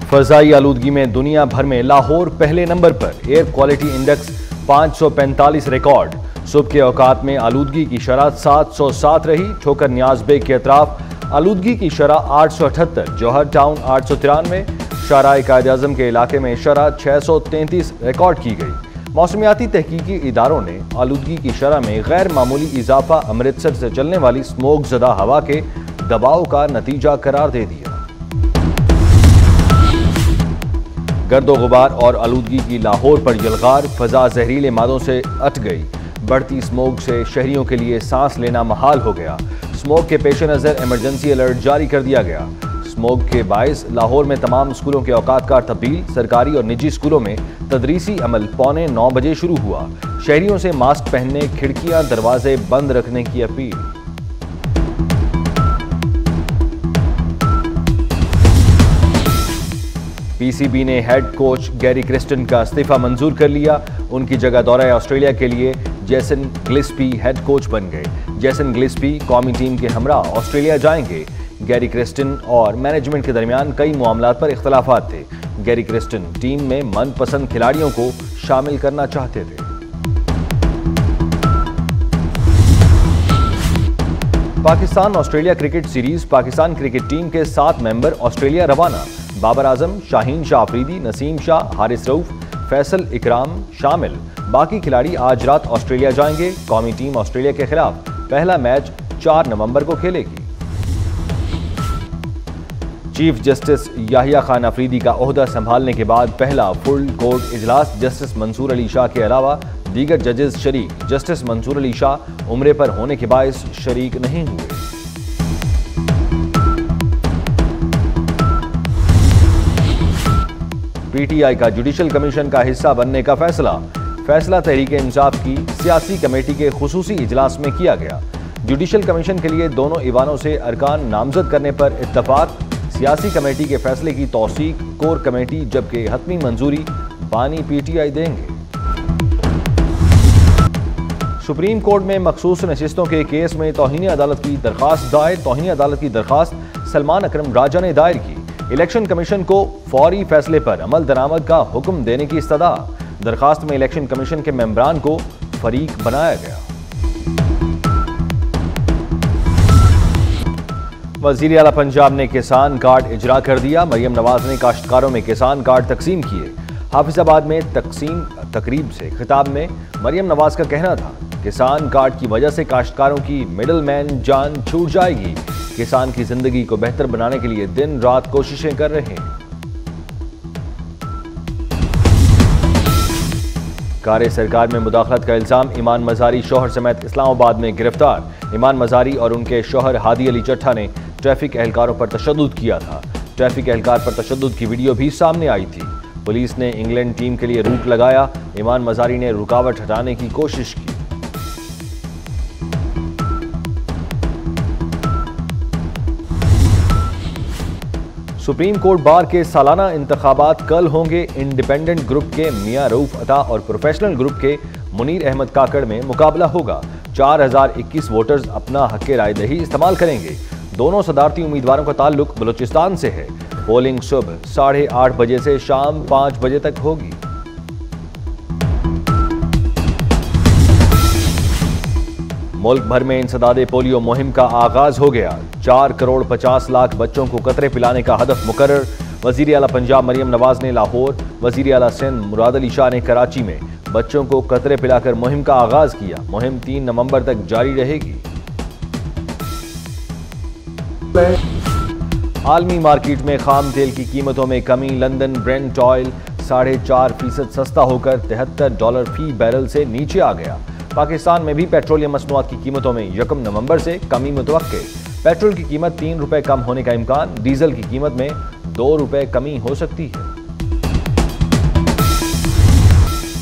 फजाई आलूदगी में दुनिया भर में लाहौर पहले नंबर पर। Air quality index 545 record. सुबह के औकात में आलूदगी की शरह 707 रही। ठोकर नियाज बेग के अतराफ आलूदगी की शरह 878, जौहर टाउन 893, शाहराह कायद-ए-आज़म के इलाके में शरह 633 रिकॉर्ड की गई। मौसमियाती तहकीकी इदारों ने आलूदगी की शरह में गैर मामूली इजाफा अमृतसर से चलने वाली स्मोक ज़दा हवा के दबाव का नतीजा करार दे दिया। गर्दो गुबार और आलूदगी की लाहौर पर यलगार। फजा जहरीले मादों से अट गई। बढ़ती स्मोक से शहरियों के लिए सांस लेना महाल हो गया। स्मोक के पेश नज़र इमरजेंसी अलर्ट जारी कर दिया गया। स्मोक के बायस लाहौर में तमाम स्कूलों के औकात कार तब्दील। सरकारी और निजी स्कूलों में तदरीसी अमल 8:45 बजे शुरू हुआ। शहरियों से मास्क पहनने, खिड़कियां दरवाजे बंद रखने की अपील। पीसीबी ने हेड कोच गैरी क्रिस्टन का इस्तीफा मंजूर कर लिया। उनकी जगह दौरा ऑस्ट्रेलिया के लिए जेसन गिलिस्पी हेड कोच बन गए। जेसन गिलिस्पी कौमी टीम के हमरा ऑस्ट्रेलिया जाएंगे। गैरी क्रिस्टन और मैनेजमेंट के दरमियान कई मामलात पर इख्तलाफात थे। गैरी क्रिस्टन टीम में मनपसंद खिलाड़ियों को शामिल करना चाहते थे। Pakistan Australia cricket series. Pakistan cricket team के 7 मेंबर ऑस्ट्रेलिया रवाना। बाबर आजम, शाहीन शाह अफरीदी, नसीम शाह, हारिस रऊफ, फैसल इकराम शामिल। बाकी खिलाड़ी आज रात ऑस्ट्रेलिया जाएंगे। कौमी टीम ऑस्ट्रेलिया के खिलाफ पहला मैच 4 नवंबर को खेलेगी। चीफ जस्टिस याहिया खान अफरीदी का ओहदा संभालने के बाद पहला फुल कोर्ट इजलास। जस्टिस मंसूर अली शाह के अलावा दीगर जजेस शरीक। जस्टिस मंसूर अली शाह उम्रे पर होने के बायस शरीक नहीं हुए। पीटीआई का जुडिशल कमीशन का हिस्सा बनने का फैसला तहरीक-ए-इंसाफ की सियासी कमेटी के खुसूसी इजलास में किया गया। जुडिशल कमीशन के लिए दोनों ईवानों से अरकान नामजद करने पर इत्तफाक। सियासी कमेटी के फैसले की तौसीक कोर कमेटी, जबकि हतमी मंजूरी बानी पीटीआई देंगे। सुप्रीम कोर्ट में मखसूस नशिस्तों के केस में तौहीन अदालत की दरखास्त दायर। तौहीन अदालत की दरखास्त सलमान अकरम राजा ने दायर की। इलेक्शन कमीशन को फौरी फैसले पर अमल दरामद का हुक्म देने की इस्तदा। दरखास्त में इलेक्शन कमीशन के मेंबरान को फरीक बनाया गया। वज़ीर आला पंजाब ने किसान कार्ड इजरा कर दिया। मरियम नवाज ने काश्तकारों में किसान कार्ड तकसीम किए। हाफिजाबाद में तकसीम तकरीब से खिताब में मरियम नवाज का कहना था, किसान कार्ड की वजह से काश्तकारों की मिडल मैन जान छूट जाएगी। किसान की जिंदगी को बेहतर बनाने के लिए दिन रात कोशिशें कर रहे हैं। कार्य सरकार में मुदाखलत का इल्जाम। ईमान मजारी शौहर समेत इस्लामाबाद में गिरफ्तार। ईमान मजारी और उनके शौहर हादी अली चट्ठा ने ट्रैफिक एहलकारों पर तशद्दुद किया था। ट्रैफिक एहलकार पर तशद्दुद की वीडियो भी सामने आई थी। पुलिस ने इंग्लैंड टीम के लिए रूट लगाया। ईमान मजारी ने रुकावट हटाने की कोशिश की। सुप्रीम कोर्ट बार के सालाना इंतखाबात कल होंगे। इंडिपेंडेंट ग्रुप के मियां रऊफ अता और प्रोफेशनल ग्रुप के मुनीर अहमद काकड़ में मुकाबला होगा। 4021 वोटर्स अपना हक राय दही इस्तेमाल करेंगे। दोनों सदारती उम्मीदवारों का ताल्लुक बलूचिस्तान से है। पोलिंग सुबह 8:30 बजे से शाम 5 बजे तक होगी। मुल्क भर में इंसदादे पोलियो मुहिम का आगाज हो गया। 4 करोड़ 50 लाख बच्चों को कतरे पिलाने का हदफ मुकर्रर। वज़ीर आला पंजाब मरियम नवाज ने लाहौर, वज़ीर आला सिंध मुराद अली शाह ने कराची में बच्चों को कतरे पिलाकर मुहिम का आगाज किया। मुहिम 3 नवंबर तक जारी रहेगी। आलमी मार्केट में खाम तेल की कीमतों में कमी। लंदन ब्रेंट ऑयल 4.5% सस्ता होकर $73 फी बैरल से नीचे आ गया। पाकिस्तान में भी पेट्रोलियम मसनूआत की कीमतों में 1 नवंबर से कमी मुतवक्के। पेट्रोल की कीमत 3 रुपए कम होने का इम्कान। डीजल की कीमत में 2 रुपए कमी हो सकती है।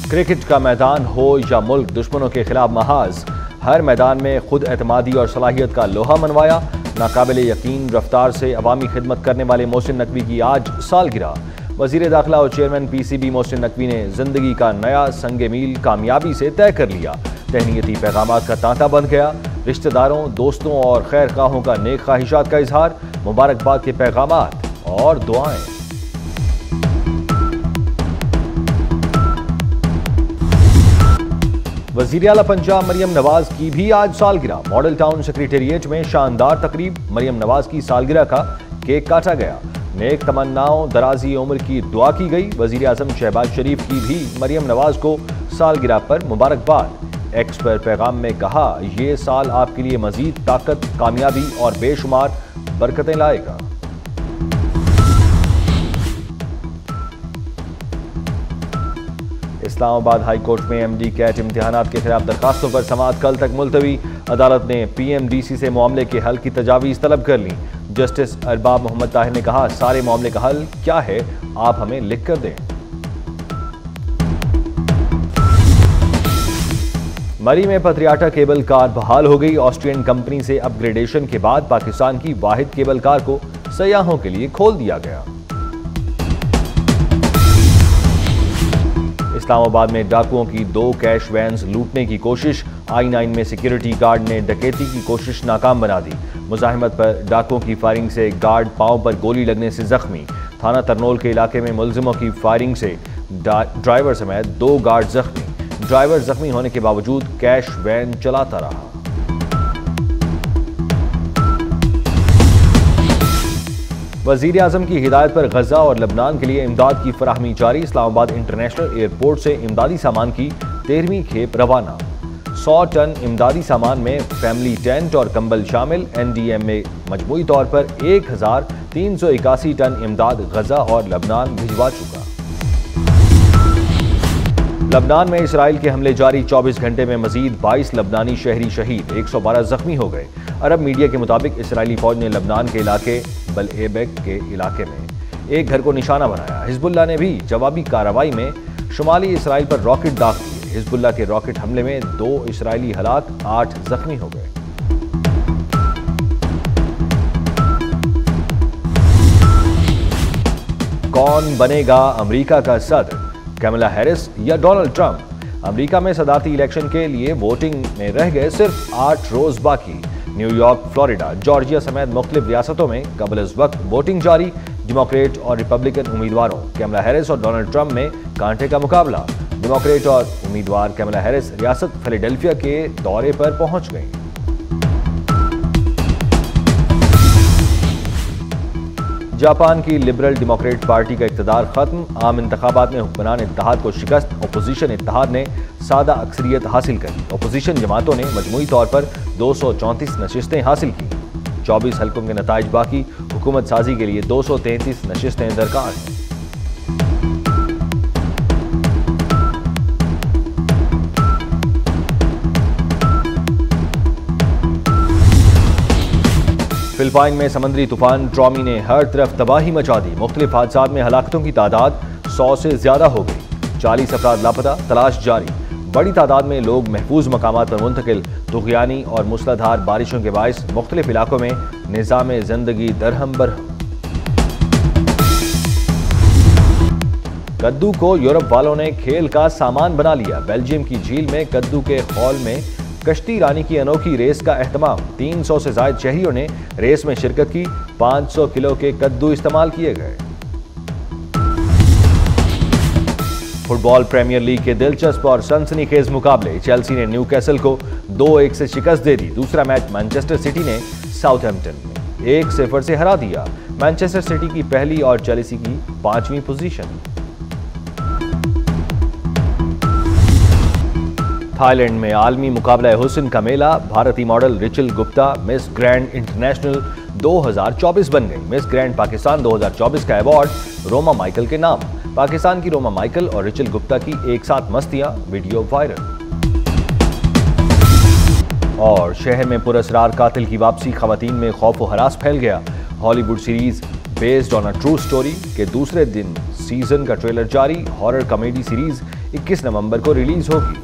क्रिकेट का मैदान हो या मुल्क दुश्मनों के खिलाफ महाज, हर मैदान में खुद एतमादी और सलाहियत का लोहा मनवाया। नाकाबिले यकीन रफ्तार से अवामी खिदमत करने वाले मोहसिन नकवी की आज सालगिरह। वजीर दाखिला और चेयरमैन पीसीबी मोहसिन नकवी ने जिंदगी का नया संगे मील कामयाबी से तय कर लिया। तहनीयती पैगामात का तांता बंध गया। रिश्तेदारों, दोस्तों और खैर खाहों का नेक ख्वाहिशात का इजहार, मुबारकबाद के पैगामात और दुआएं। वजीर आला पंजाब मरियम नवाज की भी आज सालगिरह। मॉडल टाउन सेक्रेटेरिएट में शानदार तकरीब। मरियम नवाज की सालगिरह का केक काटा गया। नेक तमन्नाओं दराजी उम्र की दुआ की गई। वजीर आजम शहबाज शरीफ की भी मरियम नवाज को सालगिरह पर मुबारकबाद। एक्स पर पैगाम में कहा, ये साल आपके लिए मजीद ताकत, कामयाबी और बेशुमार बरकतें लाएगा। इस्लामाबाद हाई कोर्ट में एमडी कैट इम्तिहानात के खिलाफ दरखास्तों पर समाअत कल तक मुलतवी। अदालत ने पीएमडीसी से मामले के हल की तजावीज़ तलब कर ली। जस्टिस अरबाब मोहम्मद ताहिर ने कहा, सारे मामले का हल क्या है, आप हमें लिख कर दें। मरी में पथरियाटा केबल कार बहाल हो गई। ऑस्ट्रियन कंपनी से अपग्रेडेशन के बाद पाकिस्तान की वाहिद केबल कार को सयाहों के लिए खोल दिया गया। इस्लामाबाद में डाकुओं की 2 कैश वैन्स लूटने की कोशिश। I9 में सिक्योरिटी गार्ड ने डकैती की कोशिश नाकाम बना दी। मुजाहिमत पर डाकुओं की फायरिंग से गार्ड पांव पर गोली लगने से जख्मी। थाना तरनोल के इलाके में मुलजिमों की फायरिंग से ड्राइवर समेत 2 गार्ड जख्मी। ड्राइवर जख्मी होने के बावजूद कैश वैन चलाता रहा। वजीर आजम की हिदायत पर गजा और लबनान के लिए इमदाद की फराहमी जारी। इस्लामाबाद इंटरनेशनल एयरपोर्ट से इमदादी सामान की 13वीं खेप रवाना। 100 टन इमदादी सामान में फैमिली टेंट और कंबल शामिल। NDM में मजमूई तौर पर 1381 टन इमदाद गजा और लबनान भिजवा चुका। लबनान में इसराइल के हमले जारी। 24 घंटे में मजीद 22 लबनानी शहरी शहीद, 112 जख्मी हो गए। अरब मीडिया के मुताबिक इसराइली फौज ने लबनान के इलाके बल-ए-बेक के इलाके में एक घर को निशाना बनाया। हिजबुल्लाह ने भी जवाबी कार्रवाई में शुमाली इसराइल पर रॉकेट दाग किए। हिजबुल्लाह के रॉकेट हमले में 2 इसराइली हलाक, 8 जख्मी हो गए। कौन बनेगा अमेरिका का सदर, कैमला हैरिस या डोनाल्ड ट्रंप? अमेरिका में सदारती इलेक्शन के लिए वोटिंग में रह गए सिर्फ 8 रोज बाकी। न्यूयॉर्क, फ्लोरिडा, जॉर्जिया समेत मुख्तलिफ रियासतों में कबल इस वक्त वोटिंग जारी। डेमोक्रेट और रिपब्लिकन उम्मीदवारों कैमला हैरिस और डोनाल्ड ट्रंप में कांटे का मुकाबला। डेमोक्रेट और उम्मीदवार कैमला हैरिस रियासत फिलाडेल्फिया के दौरे पर पहुंच गई। जापान की लिबरल डेमोक्रेट पार्टी का इक़्तिदार खत्म। आम इंतखाबात में हुक्मरान इत्तेहाद को शिकस्त। अपोजिशन इत्तेहाद ने सादा अक्सरियत हासिल करी। अपोजिशन जमातों ने मजमूई तौर पर 234 नशिस्तें हासिल की। 24 हल्कों के नताइज बाकी। हुकूमत साजी के लिए 233 नशिस्तें दरकार हैं। फिलिपाइन में समंदरी तूफान ट्रॉमी ने हर तरफ तबाही मचा दी। मुख्तलिफ हादसात में हलाकतों की तादाद 100 से ज्यादा हो गई। 40 अफराद लापता, तलाश जारी। बड़ी तादाद में लोग महफूज मकामात पर मुंतकिल। तुग़यानी और मूसलाधार बारिशों के बायस मुख्तलिफ इलाकों में निज़ाम जिंदगी दरहम बरहम। कद्दू को यूरोप वालों ने खेल का सामान बना लिया। बेल्जियम की झील में कद्दू के खौल में कश्ती रानी की अनोखी रेस का एहतमाम। 300 से ज्यादा शहरियों ने रेस में शिरकत की। 500 किलो के कद्दू इस्तेमाल किए गए। फुटबॉल प्रीमियर लीग के दिलचस्प और सनसनीखेज मुकाबले। चेल्सी ने न्यूकैसल को 2-1 से शिकस्त दे दी। दूसरा मैच मैनचेस्टर सिटी ने साउथहैम्पटन में 1-0 से हरा दिया। मैनचेस्टर सिटी की पहली और चेल्सी की 5वीं पोजीशन। थाईलैंड में आलमी मुकाबला हुस्न का मेला। भारतीय model Rachel Gupta miss grand international 2024 बन गई। मिस ग्रैंड पाकिस्तान 2024 का अवार्ड रोमा माइकल के नाम। पाकिस्तान की रोमा माइकल और रिचल गुप्ता की एक साथ मस्तियां, वीडियो वायरल। और शहर में पुरअसरार कातिल की वापसी। खवातीन में खौफ व हरास फैल गया। Hollywood series based on a true story के दूसरे दिन सीजन का ट्रेलर जारी। हॉरर कॉमेडी सीरीज 21 नवंबर को रिलीज होगी।